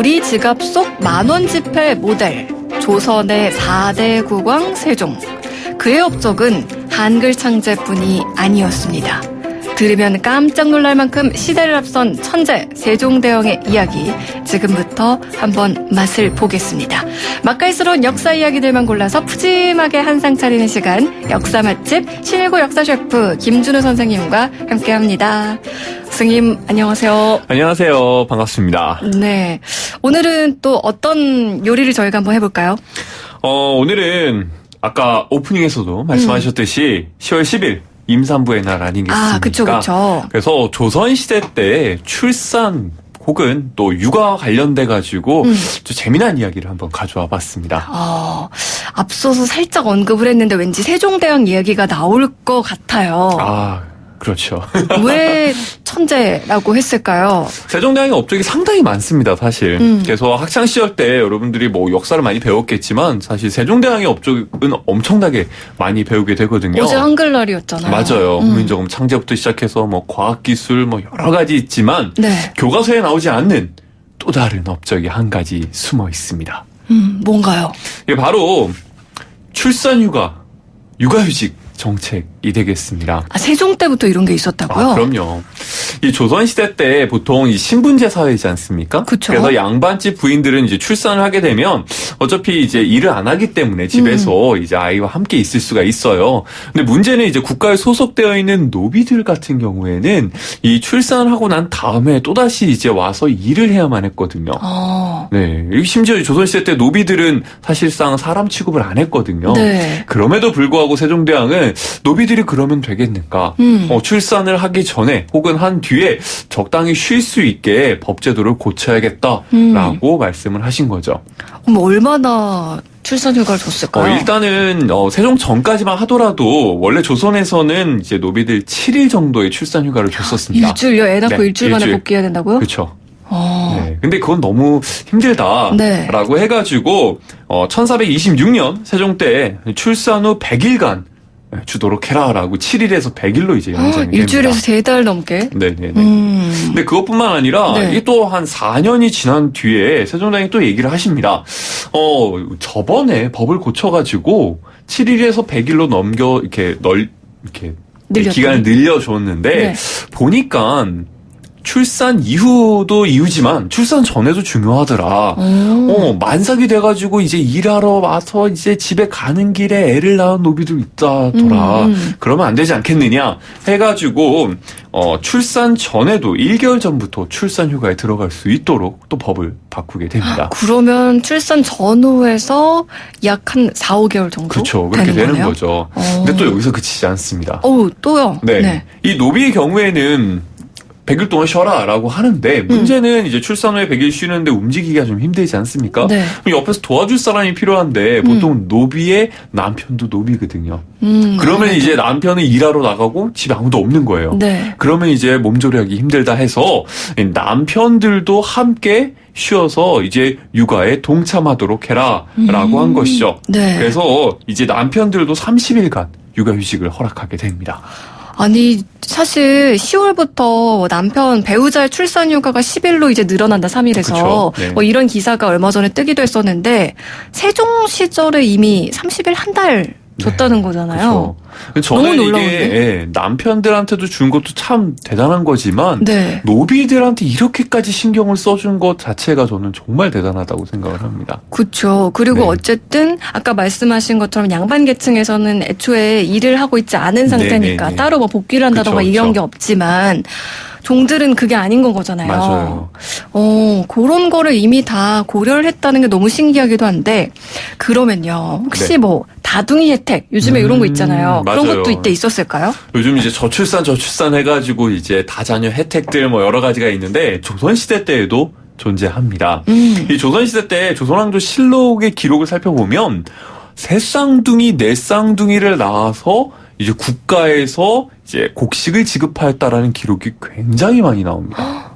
우리 지갑 속 만원 지폐 모델, 조선의 4대 국왕 세종. 그의 업적은 한글 창제뿐이 아니었습니다. 들으면 깜짝 놀랄 만큼 시대를 앞선 천재 세종대왕의 이야기, 지금부터 한번 맛을 보겠습니다. 맛깔스러운 역사 이야기들만 골라서 푸짐하게 한상 차리는 시간, 역사 맛집 신일고 역사 셰프 김준우 선생님과 함께합니다. 선생님 안녕하세요. 안녕하세요. 반갑습니다. 네, 오늘은 또 어떤 요리를 저희가 한번 해볼까요? 오늘은 아까 오프닝에서도 말씀하셨듯이 10월 10일 임산부의 날 아니겠습니까? 아, 그쵸. 그래서 조선시대 때 출산 혹은 또 육아 관련돼가지고 좀 재미난 이야기를 한번 가져와 봤습니다. 앞서서 살짝 언급을 했는데 왠지 세종대왕 이야기가 나올 것 같아요. 아, 그렇죠. 왜 천재라고 했을까요? 세종대왕의 업적이 상당히 많습니다, 사실. 그래서 학창시절 때 여러분들이 뭐 역사를 많이 배웠겠지만 사실 세종대왕의 업적은 엄청나게 많이 배우게 되거든요. 어제 한글날이었잖아요. 맞아요. 국민정음 창제부터 시작해서 뭐 과학기술 뭐 여러 가지 있지만 네. 교과서에 나오지 않는 또 다른 업적이 한 가지 숨어 있습니다. 뭔가요? 이게 바로 출산휴가, 육아휴직 정책이 되겠습니다. 아, 세종 때부터 이런 게 있었다고요? 아, 그럼요. 이 조선시대 때 보통 이 신분제 사회이지 않습니까? 그쵸. 그래서 양반집 부인들은 이제 출산을 하게 되면 어차피 이제 일을 안 하기 때문에 집에서 이제 아이와 함께 있을 수가 있어요. 근데 문제는 이제 국가에 소속되어 있는 노비들 같은 경우에는 이 출산을 하고 난 다음에 또다시 이제 와서 일을 해야만 했거든요. 네. 심지어 조선시대 때 노비들은 사실상 사람 취급을 안 했거든요. 네. 그럼에도 불구하고 세종대왕은 노비들이 그러면 되겠는가? 출산을 하기 전에 혹은 한 뒤에 적당히 쉴 수 있게 법제도를 고쳐야겠다라고 말씀을 하신 거죠. 그럼 얼마나 출산휴가를 줬을까요? 일단은 세종 전까지만 하더라도 원래 조선에서는 이제 노비들 7일 정도의 출산휴가를 줬었습니다. 일주일요? 애 낳고 네, 일주일 만에 복귀해야 된다고요? 그렇죠. 네. 근데 그건 너무 힘들다라고 해가지고 1426년 세종 때 출산 후 100일간 주도록 해라라고 7일에서 100일로 이제 연장이 됩니다. 일주일에서 3달 넘게? 네네네. 근데 그것뿐만 아니라 이게 또 한 4년이 지난 뒤에 세종대왕이 또 얘기를 하십니다. 저번에 법을 고쳐가지고 7일에서 100일로 이렇게 기간을 늘려줬는데 보니까 출산 이후도 이유지만 출산 전에도 중요하더라. 만삭이 돼가지고 이제 일하러 와서 이제 집에 가는 길에 애를 낳은 노비도 있다더라. 그러면 안 되지 않겠느냐 해가지고 출산 전에도 1개월 전부터 출산 휴가에 들어갈 수 있도록 또 법을 바꾸게 됩니다. 그러면 출산 전후에서 약 한 4, 5개월 정도? 그렇죠. 그렇게 되는 거죠. 근데 또 여기서 그치지 않습니다. 또요? 네. 이 노비의 경우에는 100일 동안 쉬어라라고 하는데 문제는 이제 출산 후에 100일 쉬는데 움직이기가 좀 힘들지 않습니까? 네. 그럼 옆에서 도와줄 사람이 필요한데 보통 노비의 남편도 노비거든요. 그러면 이제 남편은 일하러 나가고 집에 아무도 없는 거예요. 네. 그러면 이제 몸조리하기 힘들다 해서 남편들도 함께 쉬어서 이제 육아에 동참하도록 해라라고 한 것이죠. 네. 그래서 이제 남편들도 30일간 육아휴직을 허락하게 됩니다. 아니, 사실 10월부터 남편 배우자의 출산휴가가 10일로 이제 늘어난다, 3일에서. 네. 뭐 이런 기사가 얼마 전에 뜨기도 했었는데, 세종 시절에 이미 30일 한 달 줬다는 거잖아요. 그렇죠. 저는 너무 이게 남편들한테도 준 것도 참 대단한 거지만 네. 노비들한테 이렇게까지 신경을 써준 것 자체가 저는 정말 대단하다고 생각을 합니다. 그렇죠. 그리고 어쨌든 아까 말씀하신 것처럼 양반 계층에서는 애초에 일을 하고 있지 않은 상태니까 따로 뭐 복귀를 한다던가 이런 게 없지만 종들은 그게 아닌 건 거잖아요. 맞아요. 그런 거를 이미 다 고려를 했다는 게 너무 신기하기도 한데, 그러면요. 혹시 뭐 다둥이 혜택 요즘에 이런 거 있잖아요. 맞아요. 그런 것도 이때 있었을까요? 요즘 이제 저출산 해가지고 이제 다자녀 혜택들 뭐 여러 가지가 있는데 조선시대 때에도 존재합니다. 이 조선시대 때 조선왕조 실록의 기록을 살펴보면 세 쌍둥이, 네 쌍둥이를 낳아서 이제 국가에서 이제 곡식을 지급하였다라는 기록이 굉장히 많이 나옵니다.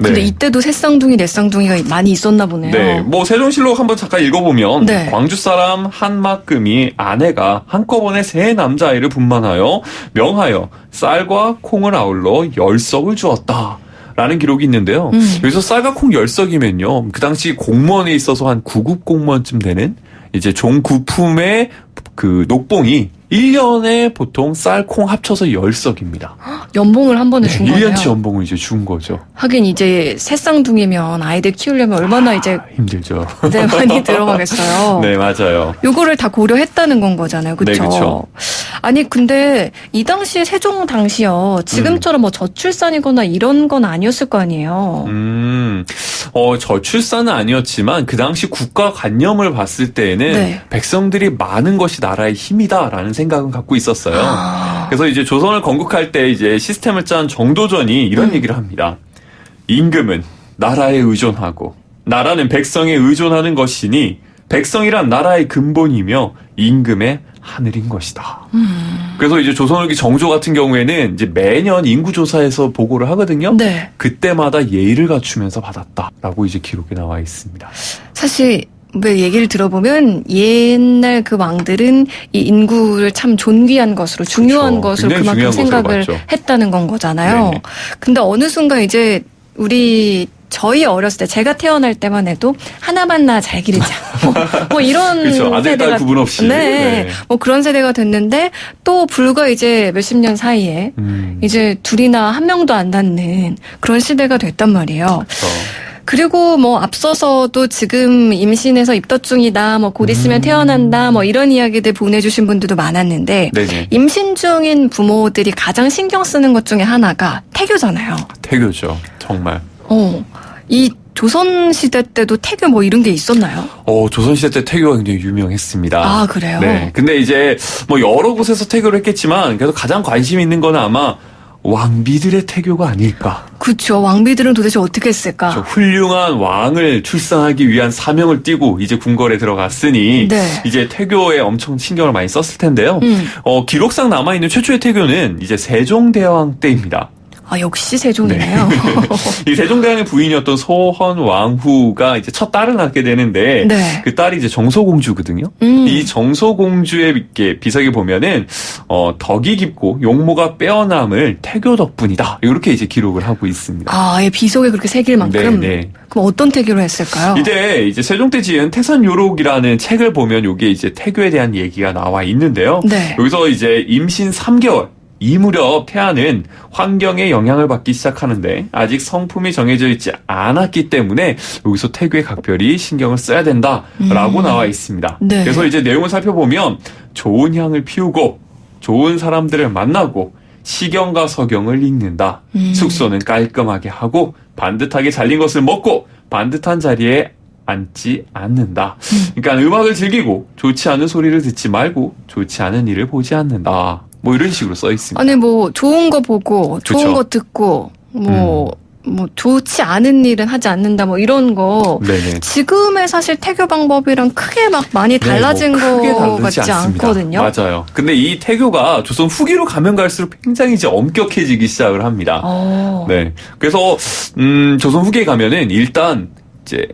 근데 이때도 세 쌍둥이, 네 쌍둥이가 많이 있었나 보네요. 네, 뭐 세종실록 한번 잠깐 읽어보면 네. 광주 사람 한막금이 아내가 한꺼번에 세 남자아이를 분만하여 명하여 쌀과 콩을 아울러 10석을 주었다. 라는 기록이 있는데요. 여기서 쌀과 콩 10석이면요. 그 당시 공무원에 있어서 한 9급 공무원쯤 되는 이제 종구품의 그 녹봉이 1년에 보통 쌀, 콩 합쳐서 10석입니다. 연봉을 한 번에 준 거네요. 1년치 연봉을 이제 준 거죠. 하긴 이제 새쌍둥이면 아이들 키우려면 얼마나 이제 힘들죠. 네, 많이 들어가겠어요. 네, 맞아요. 요거를 다 고려했다는 건 거잖아요. 그렇죠? 네, 그쵸. 아니 근데 이 당시 세종 당시요. 지금처럼 뭐 저출산이거나 이런 건 아니었을 거 아니에요. 저출산은 아니었지만 그 당시 국가관념을 봤을 때에는 네. 백성들이 많은 것이 나라의 힘이다라는 생각은 갖고 있었어요. 그래서 이제 조선을 건국할 때 이제 시스템을 짠 정도전이 이런 얘기를 합니다. 임금은 나라에 의존하고 나라는 백성에 의존하는 것이니 백성이란 나라의 근본이며 임금의 하늘인 것이다. 그래서 이제 조선후기 정조 같은 경우에는 이제 매년 인구조사에서 보고를 하거든요. 네. 그때마다 예의를 갖추면서 받았다라고 이제 기록에 나와 있습니다. 사실 왜 얘기를 들어보면 옛날 그 왕들은 이 인구를 참 존귀한 것으로 중요한 그렇죠. 것으로 굉장히 그만큼 중요한 생각을 것으로 봤죠. 했다는 건 거잖아요. 네네. 근데 어느 순간 이제 저희 어렸을 때 제가 태어날 때만 해도 하나만 낳아 잘 기르자 뭐 이런 그렇죠. 아들, 딸 구분 없이. 네. 뭐 그런 세대가 됐는데 또 불과 이제 몇십 년 사이에 이제 둘이나 한 명도 안 낳는 그런 시대가 됐단 말이에요. 그렇죠. 그리고 뭐 앞서서도 지금 임신해서 입덧 중이다, 뭐 곧 있으면 태어난다, 뭐 이런 이야기들 보내주신 분들도 많았는데 네네. 임신 중인 부모들이 가장 신경 쓰는 것 중에 하나가 태교잖아요. 태교죠. 정말. 이 조선시대 때도 태교 뭐 이런 게 있었나요? 조선시대 때 태교가 굉장히 유명했습니다. 아, 그래요? 네. 근데 이제 뭐 여러 곳에서 태교를 했겠지만 그래도 가장 관심 있는 거는 아마 왕비들의 태교가 아닐까. 그렇죠. 왕비들은 도대체 어떻게 했을까? 훌륭한 왕을 출산하기 위한 사명을 띠고 이제 궁궐에 들어갔으니 네. 이제 태교에 엄청 신경을 많이 썼을 텐데요. 기록상 남아있는 최초의 태교는 이제 세종대왕 때입니다. 아, 역시 세종이네요. 이 세종대왕의 부인이었던 소헌왕후가 이제 첫 딸을 낳게 되는데 네. 그 딸이 이제 정소공주거든요. 이 정소공주의 이렇게 비석에 보면은 덕이 깊고 용모가 빼어남을 태교 덕분이다. 이렇게 이제 기록을 하고 있습니다. 아, 아예 비속에 그렇게 새길 만큼? 네. 그럼 어떤 태교를 했을까요? 이제 세종 때 지은 태선요록이라는 책을 보면 이게 이제 태교에 대한 얘기가 나와 있는데요. 네. 여기서 이제 임신 3개월 이 무렵 태아는 환경의 영향을 받기 시작하는데 아직 성품이 정해져 있지 않았기 때문에 여기서 태교에 각별히 신경을 써야 된다라고 나와 있습니다. 네. 그래서 이제 내용을 살펴보면 좋은 향을 피우고 좋은 사람들을 만나고 시경과 서경을 읽는다. 숙소는 깔끔하게 하고 반듯하게 잘린 것을 먹고 반듯한 자리에 앉지 않는다. 그러니까 음악을 즐기고 좋지 않은 소리를 듣지 말고 좋지 않은 일을 보지 않는다. 뭐 이런 식으로 써 있습니다. 아니 뭐 좋은 거 보고 좋은 그쵸. 거 듣고 뭐 좋지 않은 일은 하지 않는다 뭐 이런 거 네네. 지금의 사실 태교 방법이랑 크게 막 많이 달라진 크게 거 다르지 같지 않습니다. 않거든요. 맞아요. 근데 이 태교가 조선 후기로 가면 갈수록 굉장히 이제 엄격해지기 시작을 합니다. 네. 그래서 조선 후기에 가면은 일단 이제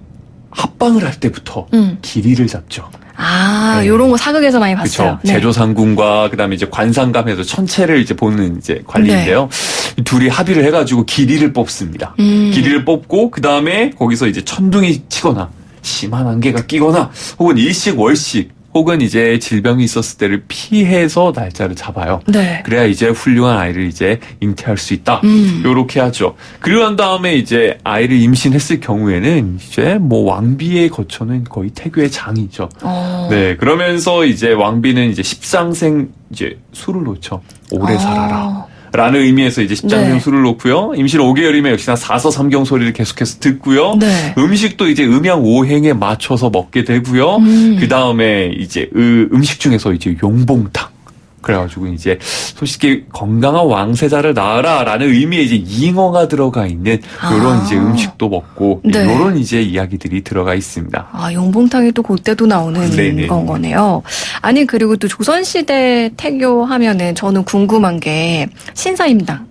합방을 할 때부터 길이를 잡죠. 아, 네. 요런 거 사극에서 많이 봤어요. 그렇죠. 제조상궁과 그다음에 이제 관상감에서 천체를 이제 보는 이제 관리인데요. 네. 둘이 합의를 해가지고 길이를 뽑습니다. 길이를 뽑고 그다음에 거기서 이제 천둥이 치거나 심한 안개가 끼거나 혹은 일식 월식 혹은 이제 질병이 있었을 때를 피해서 날짜를 잡아요. 네. 그래야 이제 훌륭한 아이를 이제 잉태할 수 있다. 요렇게 하죠. 그리고 난 다음에 이제 아이를 임신했을 경우에는 이제 뭐 왕비의 거처는 거의 태교의 장이죠. 네. 그러면서 이제 왕비는 이제 십상생 이제 술을 놓죠. 오래 살아라. 라는 의미에서 이제 십장생 네. 술을 놓고요. 임신 5개월이면 역시나 사서삼경 소리를 계속해서 듣고요. 네. 음식도 이제 음양 오행에 맞춰서 먹게 되고요. 그 다음에 이제 음식 중에서 이제 용봉탕. 그래가지고 이제 솔직히 건강한 왕세자를 낳아라라는 의미의 이제 잉어가 들어가 있는 요런 이제 음식도 먹고 네. 요런 이제 이야기들이 들어가 있습니다. 아, 용봉탕이 또 그때도 나오는 네네. 건 거네요. 아니, 그리고 또 조선시대 태교 하면은 저는 궁금한 게 신사임당.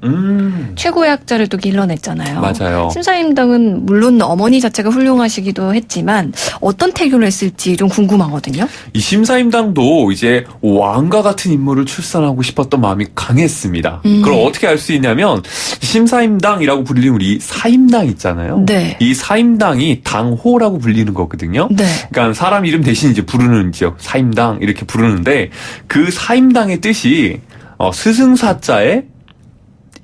최고의 학자를 또 길러냈잖아요. 맞아요. 신사임당은 물론 어머니 자체가 훌륭하시기도 했지만 어떤 태교를 했을지 좀 궁금하거든요. 이 심사임당도 이제 왕과 같은 인물을 출산하고 싶었던 마음이 강했습니다. 그걸 어떻게 알 수 있냐면 심사임당이라고 불리는 우리 사임당 있잖아요. 네. 이 사임당이 당호라고 불리는 거거든요. 네. 그러니까 사람 이름 대신 이제 부르는 지역 사임당 이렇게 부르는데 그 사임당의 뜻이 스승사자의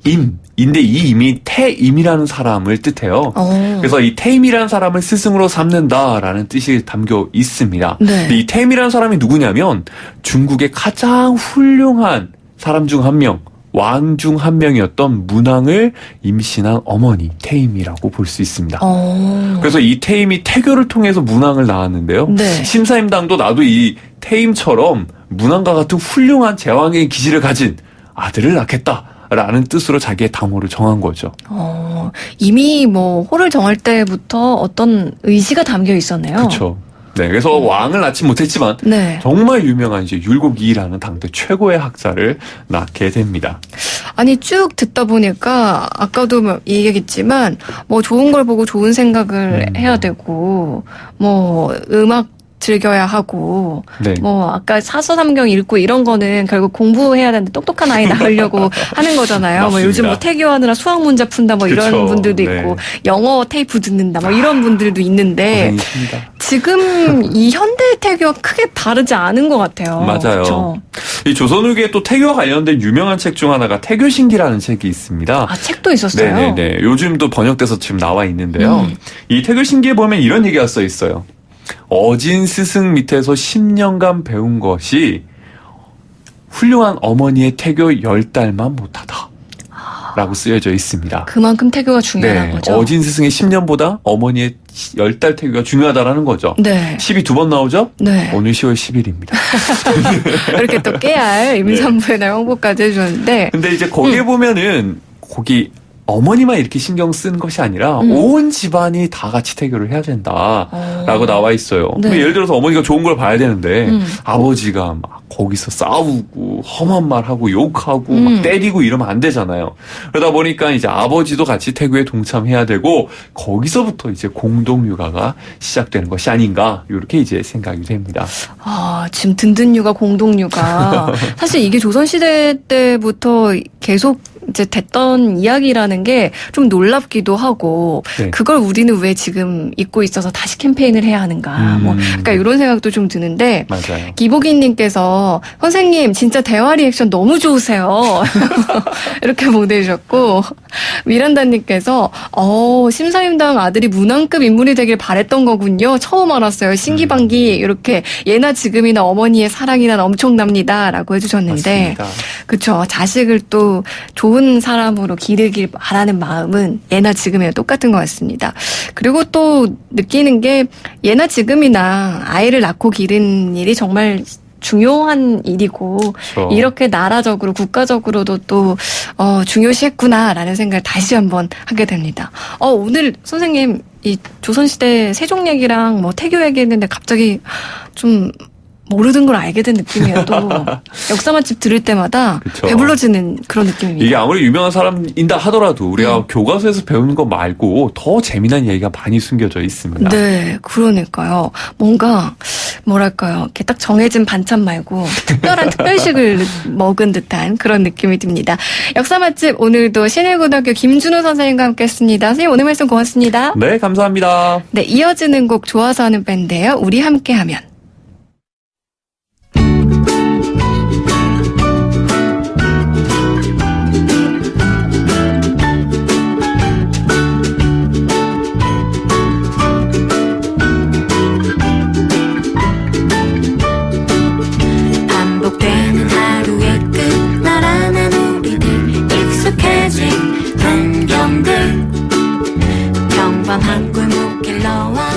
임인데 이 임이 태임이라는 사람을 뜻해요. 그래서 이 태임이라는 사람을 스승으로 삼는다라는 뜻이 담겨 있습니다. 네. 근데 이 태임이라는 사람이 누구냐면 중국의 가장 훌륭한 사람 중 한 명, 왕 중 한 명이었던 문왕을 임신한 어머니 태임이라고 볼 수 있습니다. 그래서 이 태임이 태교를 통해서 문왕을 낳았는데요. 네. 심사임당도 나도 이 태임처럼 문왕과 같은 훌륭한 제왕의 기질을 가진 아들을 낳겠다라는 뜻으로 자기의 당호를 정한 거죠. 이미 뭐 호를 정할 때부터 어떤 의지가 담겨 있었네요. 그렇죠. 네, 그래서 왕을 낳지 못했지만 네. 정말 유명한 이제 율곡이라는 당대 최고의 학자를 낳게 됩니다. 아니 쭉 듣다 보니까 아까도 뭐 얘기했지만 뭐 좋은 걸 보고 좋은 생각을 해야 되고 뭐 음악 즐겨야 하고 네. 뭐 아까 사서삼경 읽고 이런 거는 결국 공부해야 되는데 똑똑한 아이 낳으려고 하는 거잖아요. 뭐 요즘 뭐 태교하느라 수학 문제 푼다 뭐 이런 그쵸. 분들도 있고 영어 테이프 듣는다 뭐 이런 분들도 있는데 고생이십니다. 지금 이 현대 태교와 크게 다르지 않은 것 같아요. 맞아요. 그쵸? 이 조선후기에 또 태교와 관련된 유명한 책 중 하나가 태교신기라는 책이 있습니다. 아 책도 있었어요. 네네네. 요즘도 번역돼서 지금 나와 있는데요. 이 태교신기에 보면 이런 얘기가 써 있어요. 어진 스승 밑에서 10년간 배운 것이 훌륭한 어머니의 태교 10달만 못하다. 라고 쓰여져 있습니다. 그만큼 태교가 중요한 거죠. 어진 스승의 10년보다 어머니의 10달 태교가 중요하다라는 거죠. 네. 10이 두 번 나오죠? 네. 오늘 10월 10일입니다. 이렇게 또 깨알 임산부의 날 홍보까지 해주셨는데. 근데 이제 거기에 보면은 거기 어머니만 이렇게 신경 쓴 것이 아니라 온 집안이 다 같이 태교를 해야 된다라고 나와 있어요. 네. 근데 예를 들어서 어머니가 좋은 걸 봐야 되는데 아버지가 막 거기서 싸우고 험한 말하고 욕하고 막 때리고 이러면 안 되잖아요. 그러다 보니까 이제 아버지도 같이 태교에 동참해야 되고 거기서부터 이제 공동 육아가 시작되는 것이 아닌가 이렇게 이제 생각이 됩니다. 아, 지금 든든 육아, 공동 육아. 사실 이게 조선시대 때부터 계속 이제 됐던 이야기라는 게 좀 놀랍기도 하고, 네. 그걸 우리는 왜 지금 잊고 있어서 다시 캠페인을 해야 하는가. 뭐, 그러니까 이런 생각도 좀 드는데, 맞아요. 기복이님께서 선생님 진짜 대화 리액션 너무 좋으세요. 이렇게 보내주셨고, 미란다님께서 심사임당 아들이 문왕급 인물이 되길 바랬던 거군요. 처음 알았어요. 신기반기 이렇게 예나 지금이나 어머니의 사랑이나 엄청납니다라고 해주셨는데, 맞습니다. 그렇죠. 자식을 또 좋은 사람으로 기르길 바라는 마음은 예나 지금이나 똑같은 것 같습니다. 그리고 또 느끼는 게 예나 지금이나 아이를 낳고 기르는 일이 정말 중요한 일이고 그렇죠. 이렇게 나라적으로 국가적으로도 또 중요시했구나라는 생각을 다시 한번 하게 됩니다. 오늘 선생님 이 조선시대 세종 얘기랑 뭐 태교 얘기했는데 갑자기 좀 모르는 걸 알게 된 느낌이에요. 또 역사 맛집 들을 때마다 그쵸. 배불러지는 그런 느낌입니다. 이게 아무리 유명한 사람인다 하더라도 우리가 교과서에서 배우는 거 말고 더 재미난 얘기가 많이 숨겨져 있습니다. 네, 그러니까요. 뭔가 뭐랄까요, 이렇게 딱 정해진 반찬 말고 특별한 특별식을 먹은 듯한 그런 느낌이 듭니다. 역사 맛집 오늘도 신일고등학교 김준호 선생님과 함께했습니다. 선생님 오늘 말씀 고맙습니다. 네, 감사합니다. 네, 이어지는 곡 좋아서 하는 밴드예요. 우리 함께하면. 반복되는 하루의 끝 나란한 우리들 익숙해진 풍경들 평범한 꿀목길 너와